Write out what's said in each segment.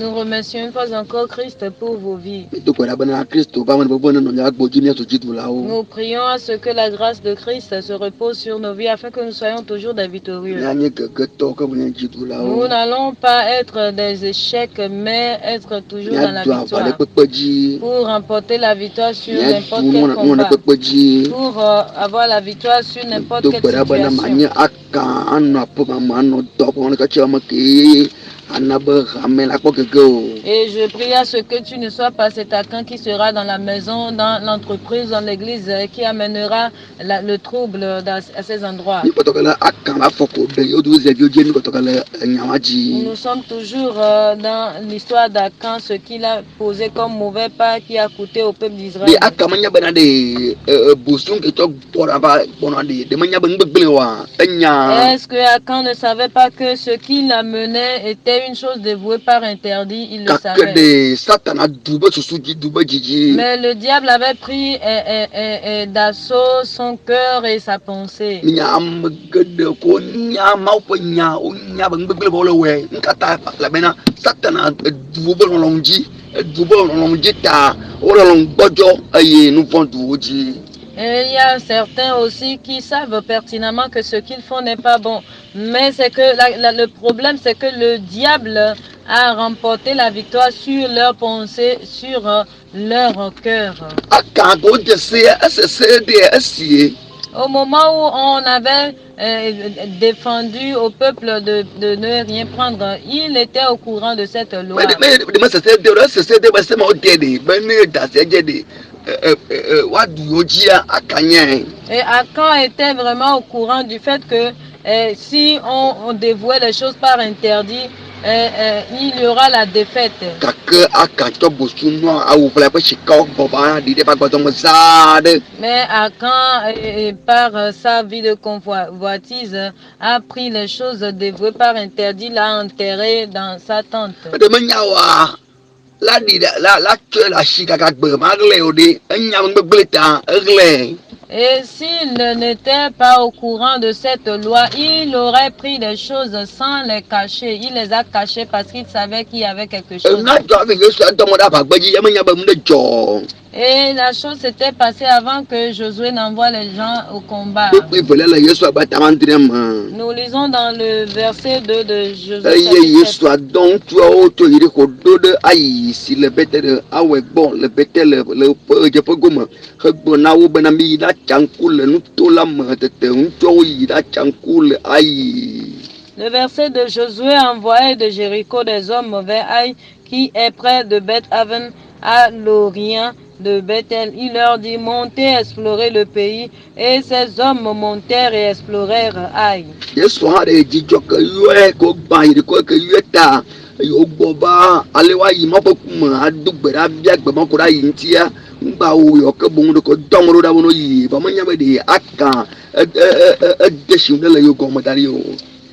Nous remercions une fois encore Christ pour vos vies. Nous prions à ce que la grâce de Christ se repose sur nos vies afin que nous soyons toujours des victorieux. Nous n'allons pas être des échecs, mais être toujours dans la victoire. Pour remporter la victoire sur n'importe quel combat. Pour avoir la victoire sur n'importe quelle situation. Et je prie à ce que tu ne sois pas cet attaquant qui sera dans la maison, dans l'entreprise, dans l'église, qui amènera le trouble à ces endroits. Nous sommes toujours dans l'histoire d'Akan, ce qu'il a posé comme mauvais pas qui a coûté au peuple d'Israël. Est-ce que Akan ne savait pas que ce qu'il amenait était une chose dévouée par interdit? Il le savait. Mais le diable avait pris d'assaut son cœur et sa pensée. Et il y a certains aussi qui savent pertinemment que ce qu'ils font n'est pas bon. Mais c'est que le problème, c'est que le diable a remporté la victoire sur leurs pensées, sur leur cœur. Au moment où on avait défendu au peuple de ne rien prendre, il était au courant de cette loi. Et Akan était vraiment au courant du fait que si on dévouait les choses par interdit, il y aura la défaite. Mais Akan, par sa vie de convoitise, a pris les choses dévouées par interdit, l'a enterré dans sa tente. Et s'il n'était pas au courant de cette loi, il aurait pris des choses sans les cacher. Il les a cachées parce qu'il savait qu'il y avait quelque chose. Et la chose s'était passée avant que Josué n'envoie les gens au combat. Nous lisons dans le verset 2 de Josué. Le verset de Josué envoyé de Jéricho des hommes vers Aï, qui est près de Beth-Aven, à l'Orient de Bethel. Il leur dit: montez, explorez le pays. Et ces hommes montèrent et explorèrent Aï.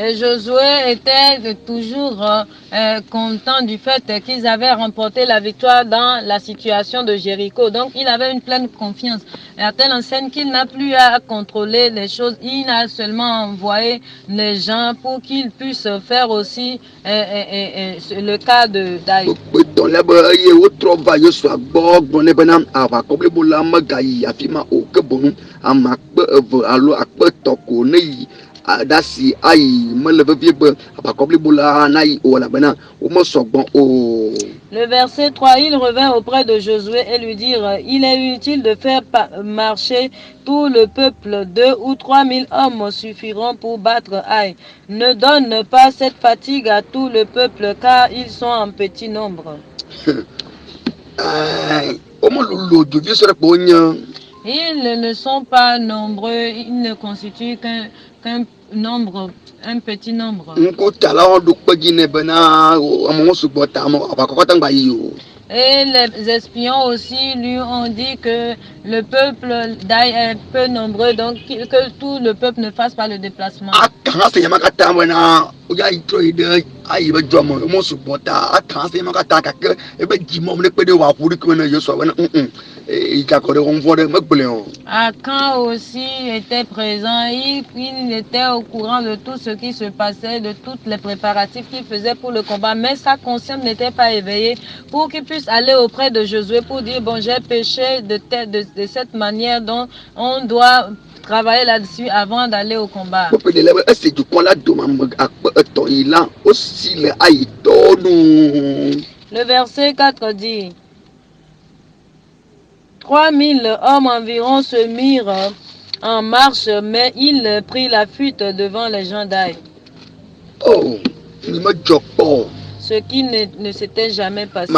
Et Josué était toujours content du fait qu'ils avaient remporté la victoire dans la situation de Jéricho. Donc il avait une pleine confiance. Et à telle enseigne qu'il n'a plus à contrôler les choses. Il a seulement envoyé les gens pour qu'ils puissent faire aussi le cas de Daï. Le verset 3, il revint auprès de Josué et lui dit: il est inutile de faire marcher tout le peuple. 2 ou 3 000 hommes suffiront pour battre Aï. Ne donne pas cette fatigue à tout le peuple, car ils sont en petit nombre. Ils ne sont pas nombreux, ils ne constituent qu'un nombre, un petit nombre. Et les espions aussi lui ont dit que le peuple d'Aï est peu nombreux, donc que tout le peuple ne fasse pas le déplacement. Akan aussi était présent, il était au courant de tout ce qui se passait, de tous les préparatifs qu'il faisait pour le combat, mais sa conscience n'était pas éveillée pour qu'il puisse aller auprès de Josué pour dire, bon, j'ai péché de cette manière, dont on doit travailler là-dessus avant d'aller au combat. Le verset 4 dit, 3000 hommes environ se mirent en marche, mais il prit la fuite devant les gens d'Aï. Ce qui ne s'était jamais passé.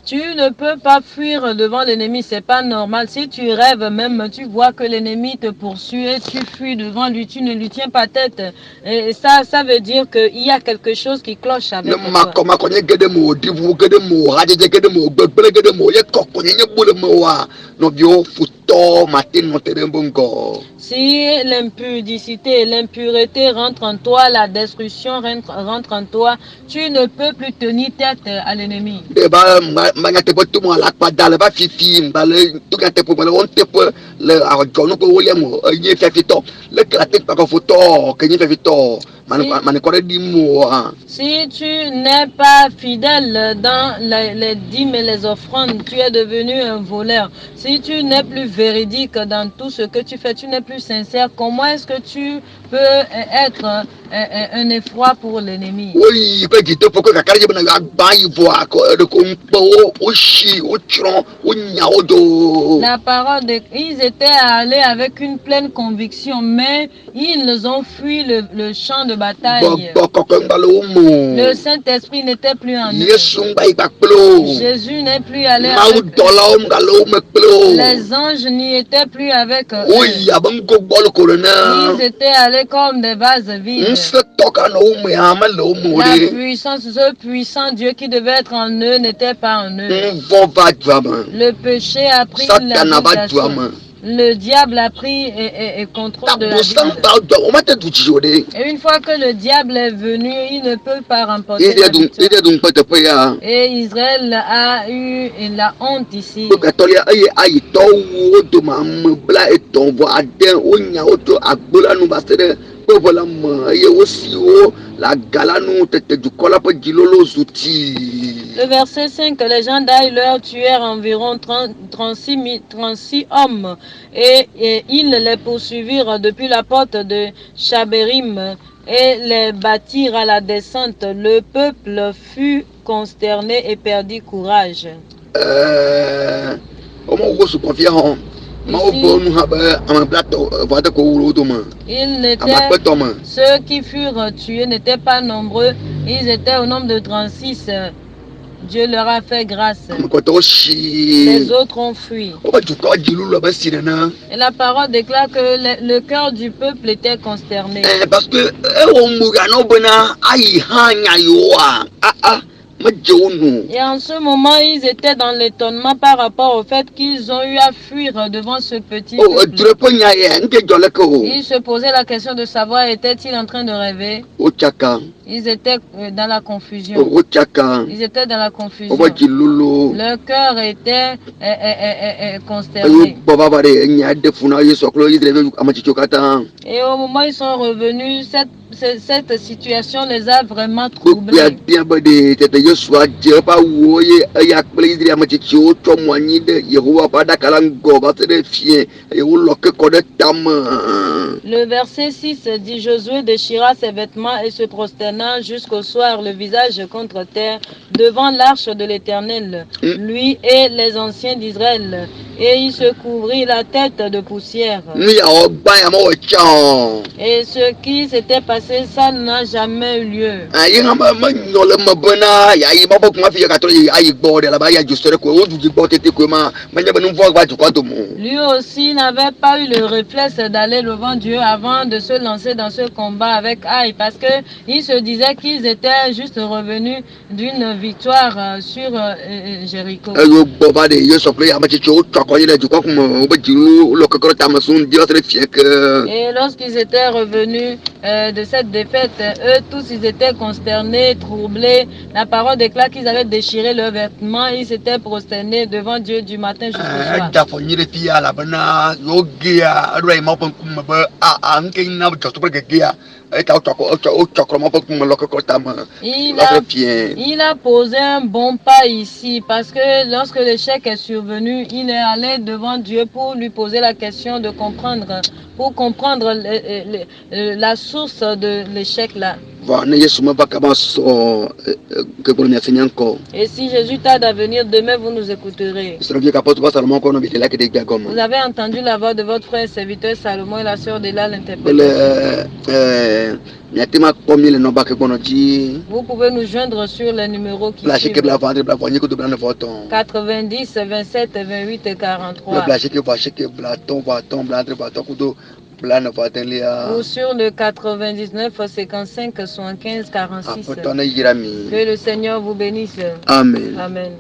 Tu ne peux pas fuir devant l'ennemi, c'est pas normal. Si tu rêves même, tu vois que l'ennemi te poursuit et tu fuis devant lui, tu ne lui tiens pas tête. Et ça veut dire qu'il y a quelque chose qui cloche avec toi. Si l'impudicité et l'impureté rentrent en toi, la destruction rentre en toi, tu ne peux plus tenir tête à l'ennemi. Si tu n'es pas fidèle dans les dîmes et les offrandes, tu es devenu un voleur. Si tu n'es plus véridique dans tout ce que tu fais, tu n'es plus sincère, comment est-ce que tu peux être un effroi pour l'ennemi? La parole ils étaient allés avec une pleine conviction, mais ils ont fui le champ de bataille. Le Saint-Esprit n'était plus en eux. Jésus n'est plus allé avec eux. Les anges n'y étaient plus avec eux. Ils étaient allés comme des vases vides. La puissance, ce puissant Dieu qui devait être en eux n'était pas en eux. Le péché a pris la domination. Le diable a pris et contrôle de la vie. Et une fois que le diable est venu, il ne peut pas remporter la victoire. Et Israël a eu la honte ici. Le verset 5, les gens d'Aï leur tuèrent environ 36 hommes et ils les poursuivirent depuis la porte de Chabérim et les battirent à la descente. Le peuple fut consterné et perdit courage. Ceux qui furent tués n'étaient pas nombreux, ils étaient au nombre de 36. Dieu leur a fait grâce. Les autres ont fui. Et la parole déclare que le cœur du peuple était consterné. Parce que et en ce moment, ils étaient dans l'étonnement par rapport au fait qu'ils ont eu à fuir devant ce petit peuple. Ils se posaient la question de savoir, étaient-ils en train de rêver? Ils étaient dans la confusion. Ils étaient dans la confusion. Leur cœur était consterné. Et au moment où ils sont revenus, cette situation les a vraiment troublés. Le verset 6 dit, Josué déchira ses vêtements et se prosterna jusqu'au soir, le visage contre terre, devant l'arche de l'Éternel, lui et les anciens d'Israël. Et il se couvrit la tête de poussière. Et ce qui s'était passé, ça n'a jamais eu lieu. Lui aussi n'avait pas eu le réflexe d'aller devant Dieu avant de se lancer dans ce combat avec Aïe, parce que il se disait qu'ils étaient juste revenus d'une victoire sur Jéricho. Et lorsqu'ils étaient revenus de cette défaite, eux tous ils étaient consternés, troublés. La parole déclare qu'ils avaient déchiré leurs vêtements, ils s'étaient prosternés devant Dieu du matin jusqu'au soir. Il a posé un bon pas ici parce que lorsque l'échec est survenu, il est allé devant Dieu pour lui poser la question de comprendre, pour comprendre la source de l'échec là. Et si Jésus tarde à venir demain, vous nous écouterez. Vous avez entendu la voix de votre frère serviteur Salomon et la sœur Della l'interprétation. Vous pouvez nous joindre sur les numéros qui suivent. 90 27 28 et 43. Ou sur le 99 55 75 46. Que le Seigneur vous bénisse. Amen. Amen.